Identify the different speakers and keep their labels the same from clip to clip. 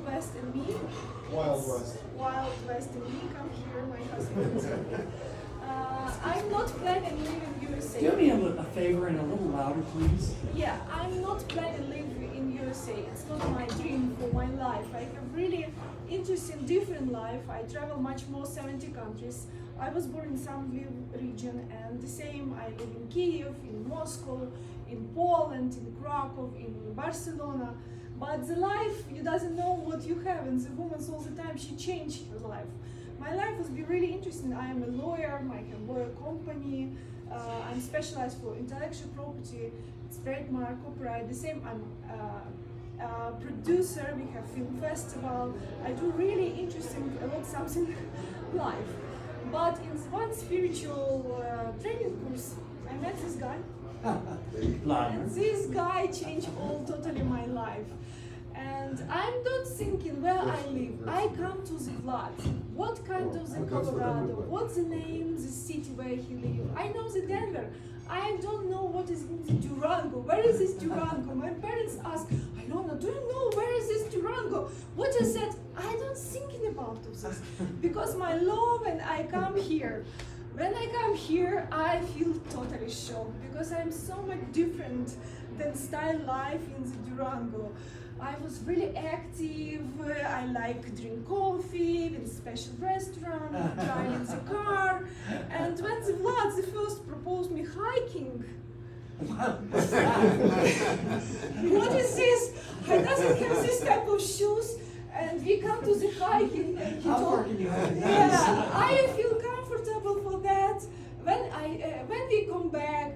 Speaker 1: West and me.
Speaker 2: Wild West.
Speaker 1: Wild West and me. Come here, my husband. I'm not planning to live in USA.
Speaker 3: Do me a favor and a little louder, please.
Speaker 1: Yeah, I'm not planning to live in USA. It's not my dream for my life. I have really interesting, different life. I travel much more, 70 countries. I was born in some region, and the same. I live in Kiev, in Moscow, in Poland, in Krakow, in Barcelona. But the life, you doesn't know what you have, and the woman all the time, she changed her life. My life has been really interesting. I am a lawyer, I have a lawyer company, I'm specialized for intellectual property, trademark, copyright. The same, I'm a producer, we have film festival. I do really interesting, a lot something life. But in one spiritual training course, I met this guy. And this guy changed totally my life. And I'm not thinking where I live. I come to the Vlad. What kind of the Colorado? What's the name, the city where he lives? I know the Denver. I don't know what is in the Durango. Where is this Durango? My parents ask, Ilona, do you know where is this Durango? What I said, I don't thinking about this. Because my love and I come here. When I come here, I feel totally shocked because I'm so much different than style life in the Durango. I was really active, I like drink coffee in special restaurant, driving the car, and when the Vlad the first proposed me hiking, what is this? I doesn't have this type of shoes, and we come to the hiking, and he told me, yeah, I feel comfortable for that. When we come back,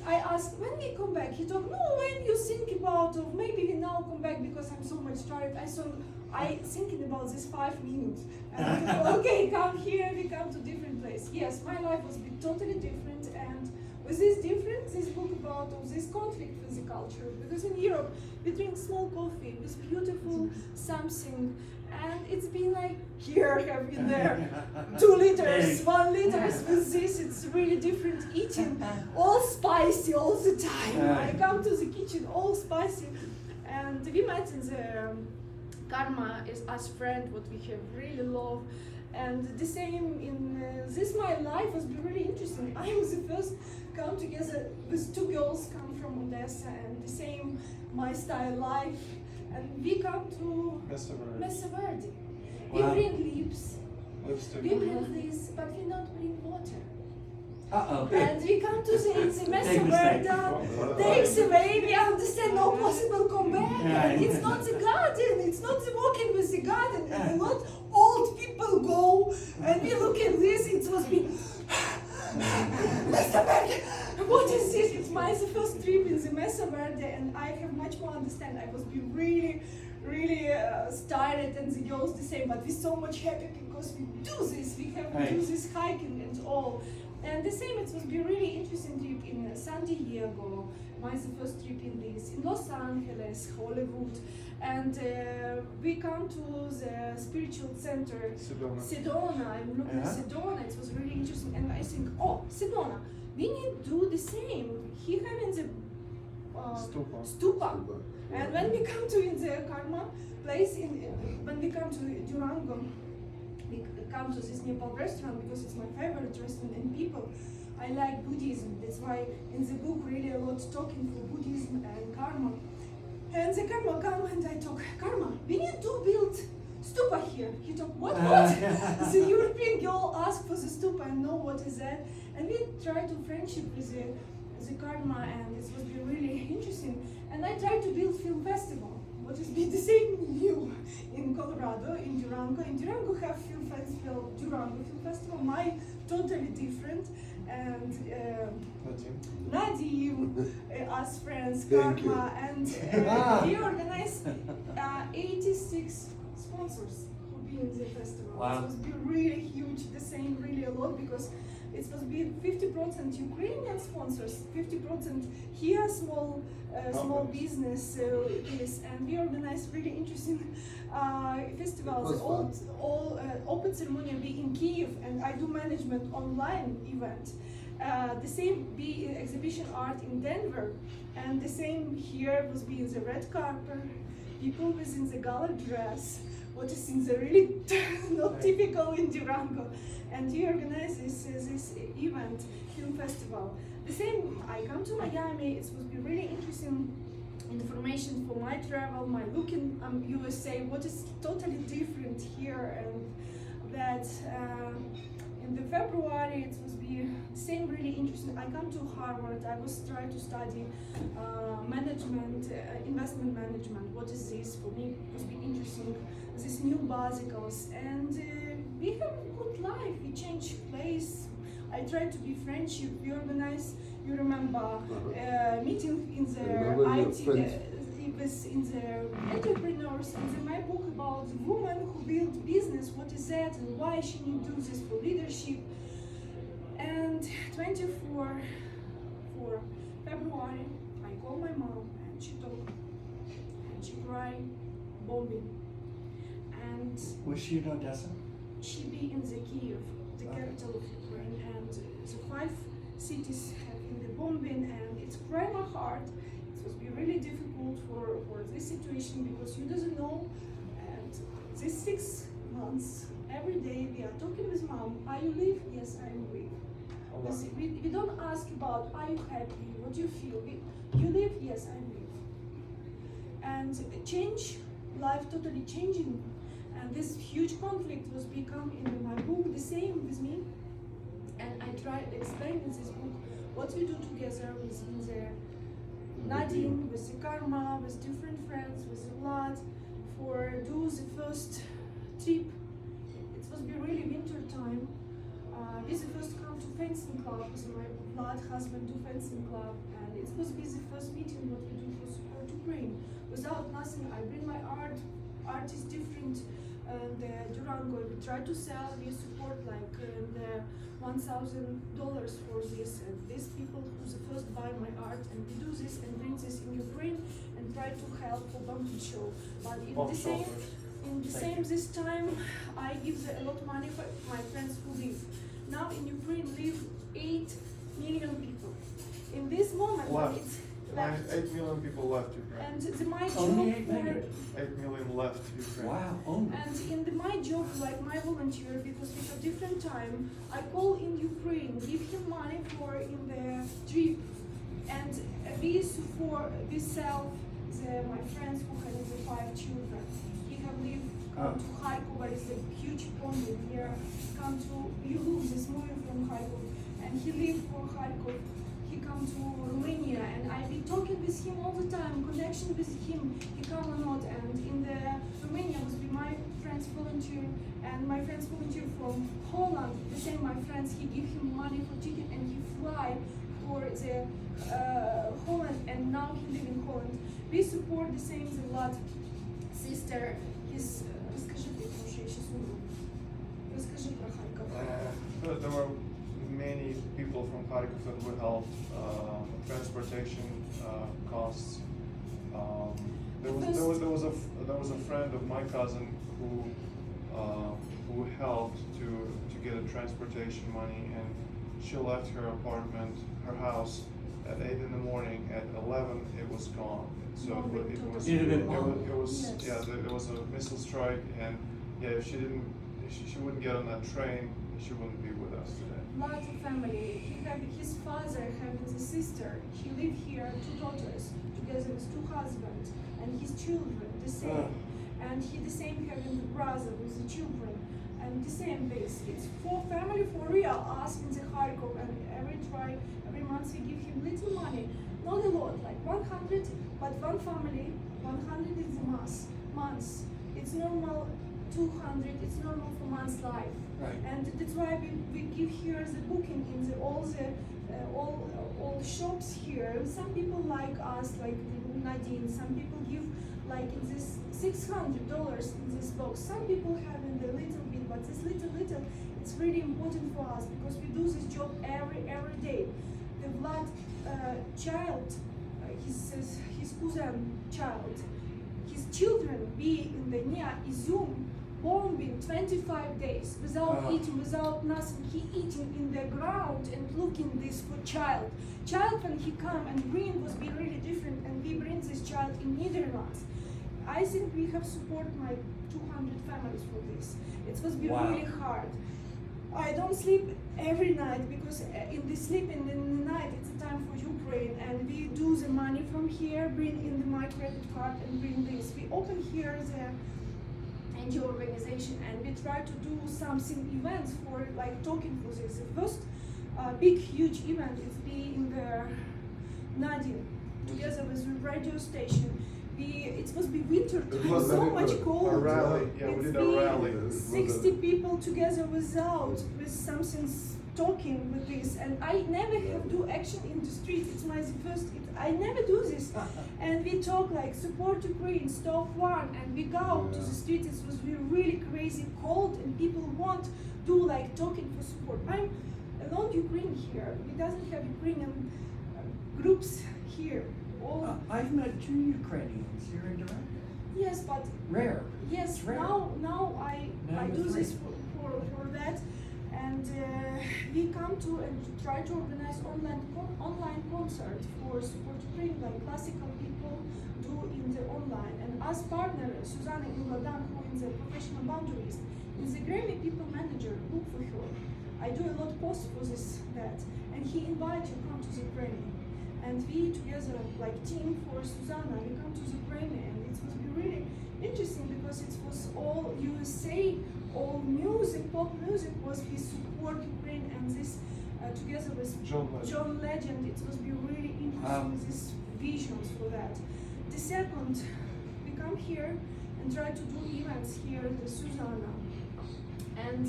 Speaker 1: I asked, when we come back? He told, no, when you think about, maybe we now come back because I'm so much tired. I thinking about this 5 minutes. And I thought, okay, come here, we come to different place. Yes, my life was totally different, and with this difference, this book about this conflict with the culture. Because in Europe, we drink small coffee with beautiful something, and it's been like, here, have been there, 2 liters, 1 liter with this, it's really different eating, all spicy all the time. I come to the kitchen, all spicy, and we met in the Karma is us friend, what we have really love, and the same in this my life has been really interesting. I was the first come together with 2 girls come from Odessa, and the same my style life. And we come to Mesa Verde. We bring lips, we bring this, but we not bring water. And we come to the Mesa Verde, takes away, we understand no possible come back. And it's not the garden, it's not the walking with the garden. And a lot old people go, and we look at this, it was me. Mesa Verde, what is this? It's my first trip in the Mesa Verde, and I have much more understand. I was really tired, and the girls the same, but we're so much happy because we do this. We have to do this hiking and all. And the same, it was be really interesting trip in San Diego. My first trip in this, in Los Angeles, Hollywood, and we come to the spiritual center, Sedona. I'm looking at Sedona. It was really interesting, and I think, oh, Sedona, we need to do the same. He having the stupa. And when we come to in the Karma place, when we come to Durango, we come to this Nepal restaurant because it's my favorite restaurant, and people, I like Buddhism. That's why in the book really a lot talking for Buddhism and Karma. And the Karma come and I talk, Karma, we need to build stupa here. He talk, what? The European girl asked for the stupa and know what is that. And we try to friendship with the Karma, and it was really interesting. And I try to build film festival. What is be the same new in Colorado, in Durango. In Durango have film festival, Durango Film Festival, my totally different. And Nadim, us friends, Karma, and we organize 86 sponsors who be in the festival.
Speaker 3: Wow.
Speaker 1: It was be really huge, the same really a lot, because it was be 50% Ukrainian sponsors, 50% here small business is, and we organize really interesting festivals. All open ceremony be in Kiev, and I do management online event. The same be exhibition art in Denver, and the same here was be in the red carpet. people within the gala dress, what is in the really not typical in Durango, and he organized this event, film festival. The same, I come to Miami, it would be really interesting information for my travel, my look in USA, what is totally different here, and that in the February it was be same really interesting. I come to Harvard, I was trying to study management, investment management. What is this? For me it was be interesting, these new basicals, and we have a good life, we change place. I try to be friendship, we organize, you remember, meeting in the IT, in the entrepreneurs, in my book about the woman who built business, what is that and why she need to do this for leadership. And 24 for February, I call my mom and she told me, and she cried, bombing. And
Speaker 3: Was she in Odessa?
Speaker 1: she be in the Kiev, the capital of Ukraine, and the 5 cities have in the bombing, and it's cry my heart. It was be really difficult for this situation because you doesn't know. And these 6 months, every day we are talking with mom. Are you live? Yes, I am live. We don't ask about are you happy? What do you feel? You live? Yes, I live. And change, life totally changing. And this huge conflict was become in my book the same with me. And I tried to explain in this book what we do together with the Nadine, with the Karma, with different friends, with the Vlad, for do the first trip. It was be really winter time. We the first come to fencing club with my Vlad husband do fencing club, and it was be the first meeting what we do for support Ukraine. Without nothing, I bring my art. Art is different. The Durango, we try to sell, we support like $1,000 for this, and these people who the first buy my art, and we do this and bring this in Ukraine and try to help for bumping show. But in the same this time, I give a lot of money for my friends who live. Now in Ukraine live 8 million people. In this moment, it's left.
Speaker 2: 8 million people left Ukraine.
Speaker 1: And my job
Speaker 3: Only 8
Speaker 1: for
Speaker 2: 8 million left Ukraine.
Speaker 3: Wow, only.
Speaker 1: and in my job, like my volunteer, because we have different time, I call in Ukraine, give him money for in the trip, and we sell my friends who have the 5 children. He have lived come to Kharkov, where is a huge pond in here. Come to this movie from Kharkov, and he lived for Kharkov. He come to Romania, and I be talking with him all the time, connection with him, he come or not, and in the Romania was be my friends volunteer, and my friends volunteer from Holland, the same my friends, he give him money for ticket, and he fly for the Holland, and now he live in Holland. We support the same, the Vlad sister, his, расскажи про Харьков.
Speaker 2: There were many people from Kharkiv that were helped, transportation costs. There was a friend of my cousin who helped to get a transportation money, and she left her apartment, her house, at 8 in the morning. At 11, it was gone. So it was there was a missile strike, and if she wouldn't get on that train, she wouldn't be with us today.
Speaker 1: Large family. He have his father having a sister. He live here, 2 daughters, together with 2 husbands, and his children the same. And he the same having the brother with the children, and the same base. It's 4 family for real. Us in the Kharkov, and every month we give him little money, not a lot, like 100, but one family, 100 is the months. It's normal 200. It's normal for month's life.
Speaker 3: Right.
Speaker 1: And that's why we give here the booking in all shops here. Some people like us, like Nadine. Some people give like in this $600 in this box. Some people have in the little bit, but this little, it's really important for us because we do this job every day. The Vlad child, his cousin child, his children be in the near Izum. Bombing 25 days without eating, without nothing. He eating in the ground and looking this for child. Child when he come and bring was be really different, and we bring this child in Netherlands. I think we have support my 200 families for this. It was be
Speaker 3: Wow.
Speaker 1: really hard. I don't sleep every night because in the sleeping in the night it's a time for Ukraine, and we do the money from here, bring in my credit card and bring this. We open here the NGO organization and we try to do something events for like talking for this. The first big huge event is be in the Nadine together with the radio station. It must be winter
Speaker 4: It
Speaker 1: time,
Speaker 4: was
Speaker 1: so
Speaker 4: very
Speaker 1: much
Speaker 4: good.
Speaker 1: cold.
Speaker 2: A rally, yeah, we
Speaker 1: It's
Speaker 2: did a
Speaker 1: been
Speaker 2: rally.
Speaker 1: 60 people together without with something talking with this, and I never have do action in the street. It's my first. I never do this, and we talk like support Ukraine, stop one, and we go out to the street. It was really crazy cold, and people want do like talking for support. I'm alone Ukraine here. We doesn't have Ukrainian groups here. All
Speaker 3: I've met 2 Ukrainians here in Durango.
Speaker 1: yes, but
Speaker 3: Rare.
Speaker 1: yes,
Speaker 3: It's rare.
Speaker 1: now I
Speaker 3: Now
Speaker 1: do
Speaker 3: you're
Speaker 1: this
Speaker 3: free.
Speaker 1: for that, and we come to and try to organize online concert for support Ukraine, like classical people do in the online. And as partner, Susanna Ilvadan, who is a professional boundarist, is a Grammy people manager. Look for her. I do a lot post for that, and he invites you come to the Grammy. And we together, like team for Susanna, we come to the Grammy, and it was really interesting because it was all USA, all music, pop music was we support Ukraine, and this together with
Speaker 2: John Legend.
Speaker 1: Legend, it was be really interesting with these visions for that. The second, we come here and try to do events here in the Susanna, and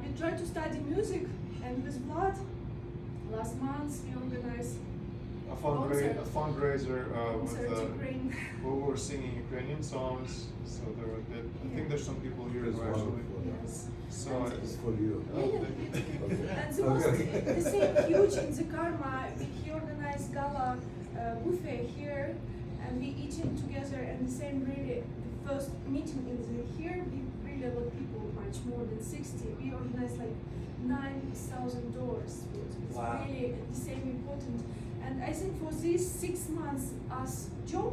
Speaker 1: we try to study music, and with Vlad, last month we organized
Speaker 2: A fundraiser
Speaker 1: concert
Speaker 2: with
Speaker 1: Ukraine.
Speaker 2: we were singing Ukrainian songs. So there were I think there's some people here
Speaker 4: It's
Speaker 2: who actually.
Speaker 4: wonderful.
Speaker 1: Yes.
Speaker 2: So
Speaker 4: It's for you.
Speaker 1: And the most, the same huge in the Karma, he organized gala buffet here, and we eating together, and the same really, the first meeting in the here, we really a lot of people, much more than 60. We organized like $9,000. It's
Speaker 3: Wow.
Speaker 1: really the same important. And I think for these 6 months as job,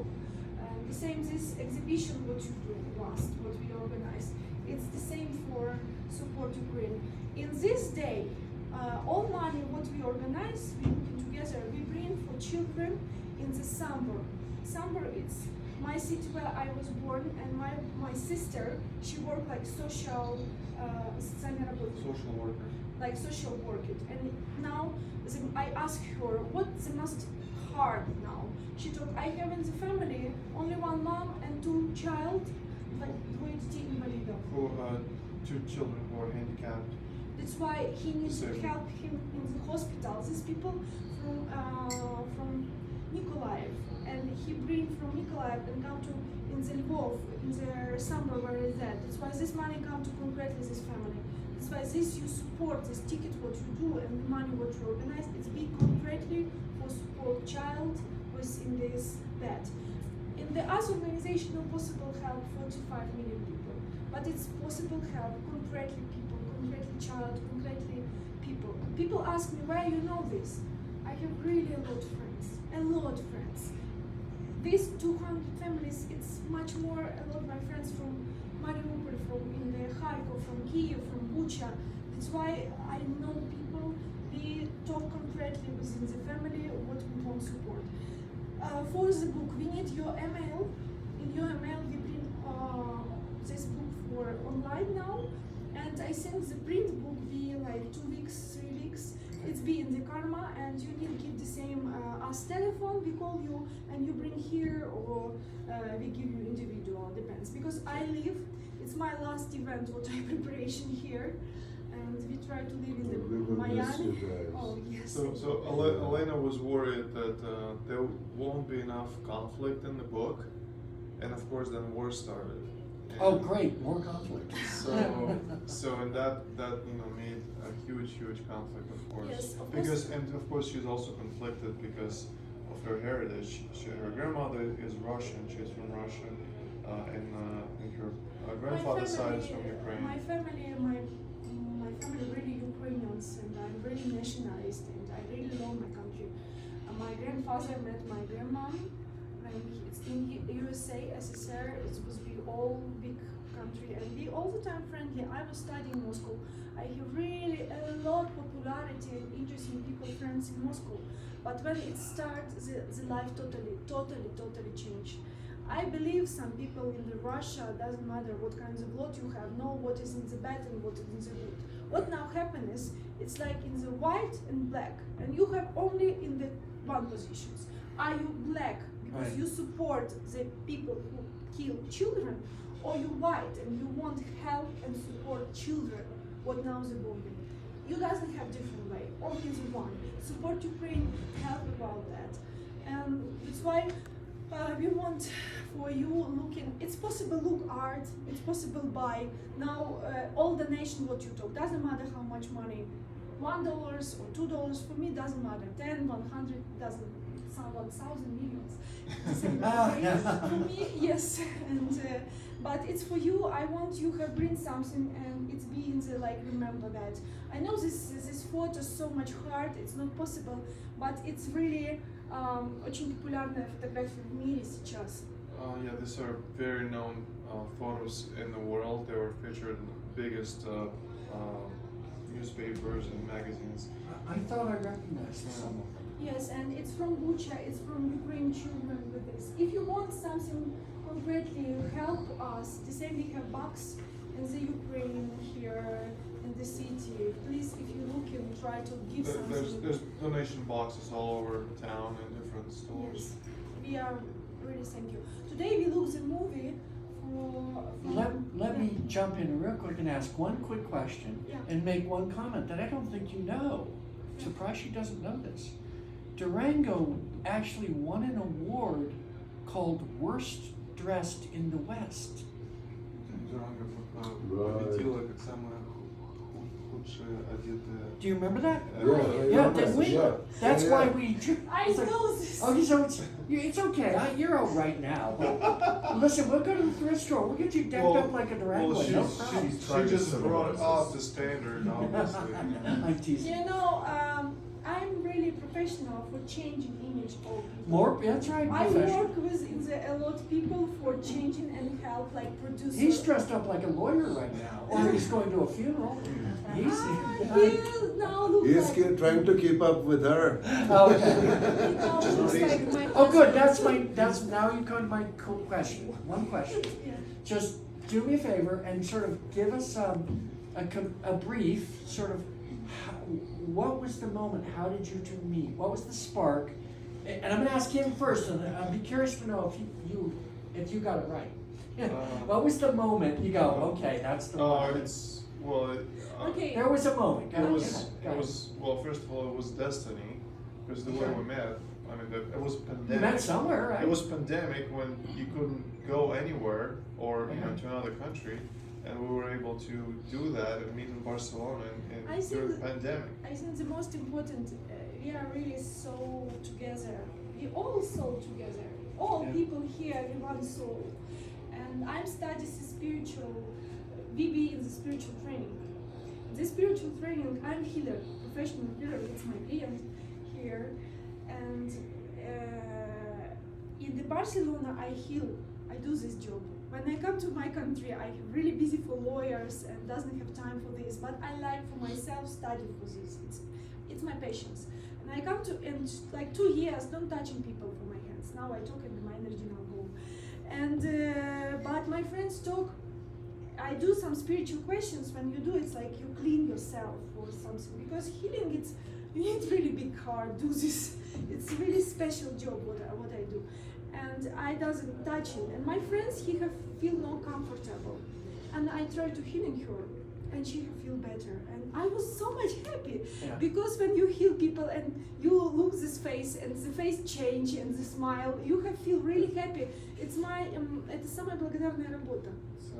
Speaker 1: the same this exhibition what you do last, what we organized, it's the same for support Ukraine. In this day, all money what we organize, we put together, we bring for children in the summer. Summer it's my city where I was born, and my sister, she worked like social
Speaker 2: social worker.
Speaker 1: like social worker. And now I asked her what's the most hard now. She told I have in the family only one mom and 2 child, like invalid.
Speaker 2: Who 2 children who are handicapped.
Speaker 1: That's why he needs to
Speaker 2: Same.
Speaker 1: help him in the hospital. These people from Nikolaev, and he bring from Nikolaev and come to in the Lvov in the summer where is that. That's why this money come to concretely this family. That's why this you support this ticket what you do and the money what you organize. It's big concretely for support child with in this that. In the other organization, no possible help 45 million people, but it's possible help concretely people, concretely child, concretely people. People ask me why you know this. I have really a lot of friends, a lot of friends. These 200 families, it's much more a lot of my friends from Mariupol, from in the Kharkov, from Kiev, from Bucha. That's why I know people. We talk concretely within the family what we want support. For the book, we need your email. In your email, we bring this book for online now, and I think the print book be like 2 weeks, 3 weeks. It's be in the Karma, and you need give the same as telephone. We call you, and you bring here, or we give you individual. Depends because I live. It's my last event. What I preparation here, and we try to live in the
Speaker 4: We will miss
Speaker 1: Miami.
Speaker 4: you guys.
Speaker 1: Oh yes.
Speaker 2: So Elena was worried that there won't be enough conflict in the book, and of course then war started.
Speaker 3: Oh, great, more conflict.
Speaker 2: So and that made a huge conflict, of course.
Speaker 1: Yes, of course.
Speaker 2: Because and of course she's also conflicted because of her heritage. Her grandmother is Russian. She's from Russia, and her grandfather's side is from Ukraine.
Speaker 1: My family really Ukrainians, and I'm really nationalist, and I really love my country. My grandfather met my grandmom and it's in USA, SSR. It was be all big country and be all the time friendly. I was studying in Moscow. I have really a lot popularity and interesting people, friends in Moscow. But when it starts, the life totally changed. I believe some people in the Russia, doesn't matter what kinds of lot you have, know what is in the bad and what is in the good. What now happens is, it's like in the white and black, and you have only in the one positions. Are you black because
Speaker 3: Right.
Speaker 1: you support the people who kill children, or you white and you want help and support children? What now the bombing? You doesn't have different way, only the one. Support Ukraine, help about that. And that's why we want for you looking, it's possible look art, it's possible buy. Now all donation what you talk, doesn't matter how much money, $1 or $2 for me doesn't matter, 10, 100 doesn't, 1,000 millions. For me, yes, and but it's for you. I want you have bring something and it's being the, like remember that. I know this photo is so much hard, it's not possible, but it's really очень популярная фотография в мире сейчас.
Speaker 2: Yeah, these are very known photos in the world. They were featured in the biggest newspapers and magazines.
Speaker 3: I thought I recognized some of them.
Speaker 1: Yes, and it's from Bucha, it's from Ukraine children with this. If you want something concretely, help us. The same we have box in the Ukraine here in the city. Please, if you look and try to give something.
Speaker 2: There's donation boxes all over town in different stores.
Speaker 1: Yes, we are really thank you. Today we look the movie
Speaker 3: Let me jump in real quick and ask one quick question
Speaker 1: Yeah.
Speaker 3: and make one comment that I don't think you know. Surprised she doesn't know this. Durango actually won an award called Worst Dressed in the West.
Speaker 2: Durango
Speaker 4: победила
Speaker 2: как самая худшая одетая.
Speaker 3: Do you remember that?
Speaker 4: Yeah,
Speaker 3: did we?
Speaker 4: yeah.
Speaker 3: That's
Speaker 4: Yeah,
Speaker 3: why
Speaker 4: yeah.
Speaker 3: we.
Speaker 1: I
Speaker 3: it's like-
Speaker 1: know this.
Speaker 3: Okay, so it's okay. You're all right now. But listen, we'll go to the thrift store. We'll get you decked up like a Durango.
Speaker 2: Well,
Speaker 3: no problem.
Speaker 2: she just brought up the standard, obviously.
Speaker 3: I'm teasing.
Speaker 1: You know, I'm really professional for changing image of people.
Speaker 3: More. That's right.
Speaker 1: I
Speaker 3: Professional.
Speaker 1: work with a lot of people for changing and help, like producers.
Speaker 3: He's dressed up like a lawyer right now, or he's going to a funeral. He's.
Speaker 1: He now looks
Speaker 4: He's
Speaker 1: like,
Speaker 4: trying to keep up with her.
Speaker 3: Okay.
Speaker 1: he now looks like my
Speaker 3: Oh, good.
Speaker 1: husband.
Speaker 3: That's now you come to my cool question. One question.
Speaker 1: Yeah.
Speaker 3: Just do me a favor and sort of give us a brief sort of. What was the moment? How did you two meet? What was the spark? And I'm going to ask him first, and I'd be curious to know if you got it right. What was the moment you go, okay, that's the moment?
Speaker 2: It's well.
Speaker 1: Okay.
Speaker 3: There was a moment. Go
Speaker 2: It
Speaker 3: ahead.
Speaker 2: was well. First of all, it was destiny, because the way we met. I mean, it was
Speaker 3: You
Speaker 2: pandemic.
Speaker 3: met somewhere, right?
Speaker 2: It was pandemic when you couldn't go anywhere or to another country, and we were able to do that and meet in Barcelona
Speaker 1: I think
Speaker 2: during the
Speaker 1: that-
Speaker 2: pandemic.
Speaker 1: I think the most important, we are really so together. We all soul together. All
Speaker 3: Yeah.
Speaker 1: people here in one soul. And I'm studying spiritual, VB in the spiritual training. The spiritual training, I'm healer, professional healer. It's my client here, and in the Barcelona I heal. I do this job. When I come to my country, I'm really busy for lawyers and doesn't have time for this. But I like for myself study for this. It's my patience. And I come to and like 2 years, don't touching people for my hands. Now I talk in my energy now home. And but my friends talk. I do some spiritual questions. When you do, it's like you clean yourself or something. Because healing, it's you need really big heart. Do this. It's a really special job what I do. And I doesn't touch it. And my friends, he have feel no comfortable. And I try to healing her, and she feel better. And I was so much happy
Speaker 3: Yeah.
Speaker 1: because when you heal people and you look this face and the face change and the smile, you have feel really happy. It's my это самая благодарная работа.
Speaker 2: It's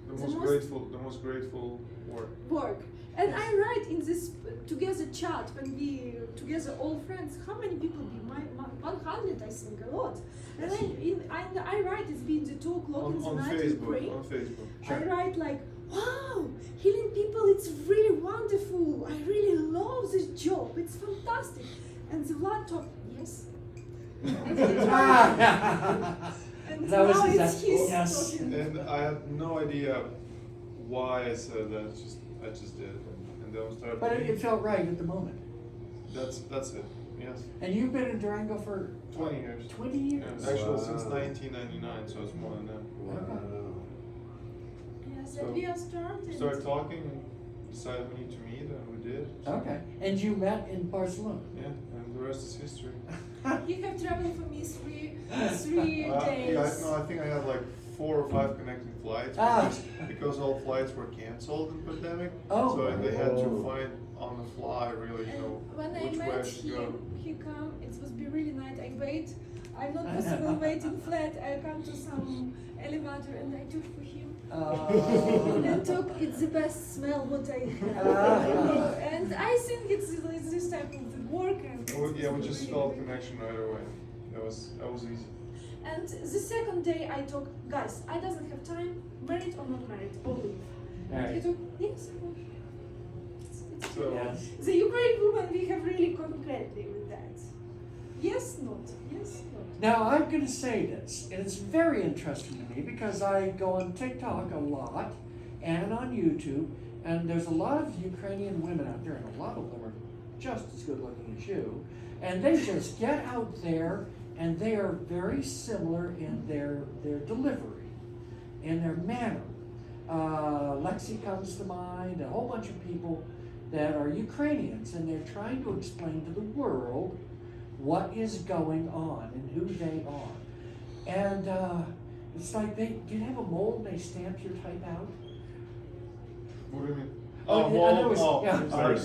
Speaker 1: The
Speaker 2: the most grateful work.
Speaker 1: Work. And I write in this together chat when we together all friends. How many people be? My 100, I think, a lot. And I write it's been the 2 o'clock in the
Speaker 2: On
Speaker 1: night in
Speaker 2: Facebook.
Speaker 1: pray.
Speaker 2: On Facebook.
Speaker 1: I write like, wow, healing people, it's really wonderful. I really love this job. It's fantastic. And the Vlad talk, yes. And
Speaker 3: That was
Speaker 1: now
Speaker 3: his-
Speaker 1: it's his
Speaker 3: yes.
Speaker 1: talking.
Speaker 2: And I had no idea why I said that. I just did it, and then we started.
Speaker 3: But it felt right at the moment.
Speaker 2: That's it. Yes.
Speaker 3: And you've been in Durango for
Speaker 2: 20 years.
Speaker 3: 20 years?
Speaker 2: Yeah, actually,
Speaker 4: Wow.
Speaker 2: since 1999, so it's more than that.
Speaker 4: Wow.
Speaker 1: Yes,
Speaker 2: So,
Speaker 1: and we are starting.
Speaker 2: Started talking, and decided we need to meet, and we did.
Speaker 3: Okay. And you met in Barcelona?
Speaker 2: Yeah, and the rest is history.
Speaker 1: You have traveled for me three
Speaker 2: Yeah,
Speaker 1: days.
Speaker 2: no, I think I had like 4 or 5 connecting flights
Speaker 3: Ah.
Speaker 2: because all flights were canceled in the pandemic.
Speaker 3: Oh.
Speaker 2: So they had to
Speaker 4: Oh.
Speaker 2: find on the fly really, you know,
Speaker 1: And when I
Speaker 2: which way
Speaker 1: met
Speaker 2: I should go.
Speaker 1: him, he come. It was be really night. I wait. I'm not possible waiting flat. I come to some elevator and I took for him. And took. It's the best smell what I have. And I think it's this type of the work. And
Speaker 2: Yeah, we
Speaker 1: it's
Speaker 2: just
Speaker 1: really
Speaker 2: felt
Speaker 1: great.
Speaker 2: connection right away. That was easy.
Speaker 1: And the second day I talk, guys, I doesn't have time, married or not married, or leave. And he
Speaker 3: Right.
Speaker 1: took, yes, I will. It's
Speaker 2: So
Speaker 3: Yes.
Speaker 1: the Ukraine woman, we have really concretely with that. Yes, not. Yes, not.
Speaker 3: Now, I'm going to say this, and it's very interesting to me because I go on TikTok a lot and on YouTube, and there's a lot of Ukrainian women out there, and a lot of them are just as good looking as you, and they just get out there, and they are very similar in their delivery, in their manner. Lexi comes to mind, a whole bunch of people that are Ukrainians, and they're trying to explain to the world what is going on and who they are. And it's like do you have a mold and they stamp your type out?
Speaker 2: what do you mean?
Speaker 3: Oh,
Speaker 2: Oh,
Speaker 3: yeah, I know
Speaker 2: well,
Speaker 3: it's-
Speaker 2: oh,
Speaker 3: yeah.
Speaker 2: I'm sorry.